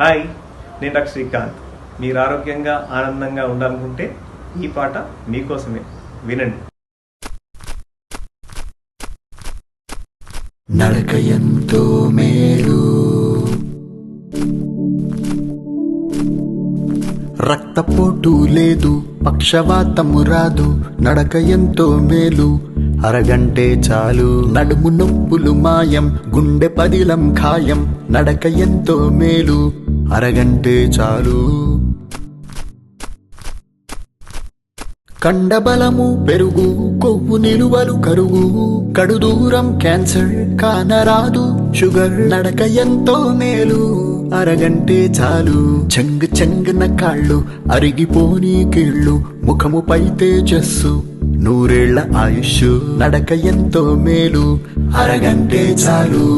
Hi, నేను doctor Srikanth. మీరు ఆరోగ్యంగా ఆనందంగా ఉండాలనుకుంటే ఈ పాట మీకోసమే. వినండి. నడక ఎంతో మేలు, రక్తపోటు లేదు, పక్షవాతము రాదు. నడక ఎంతో మేలు, అరగంటే చాలు. నడుము నొప్పులు మాయం, గుండె పదిలం ఖాయం. నడక ఎంతో మేలు, అరగంటే చాలు. కండబలము పెరుగు, కొవ్వు నిలువలు కరుగు. కడు దూరం క్యాన్సర్ కానరాదు షుగర్. నడక ఎంతో మేలు, అరగంటే చాలు. చెంగు చెంగున కాళ్ళు, అరిగిపోని కీళ్ళు. ముఖముపై తేజస్సు, నూరేళ్ల ఆయుష్. నడక ఎంతో మేలు, అరగంటే చాలు.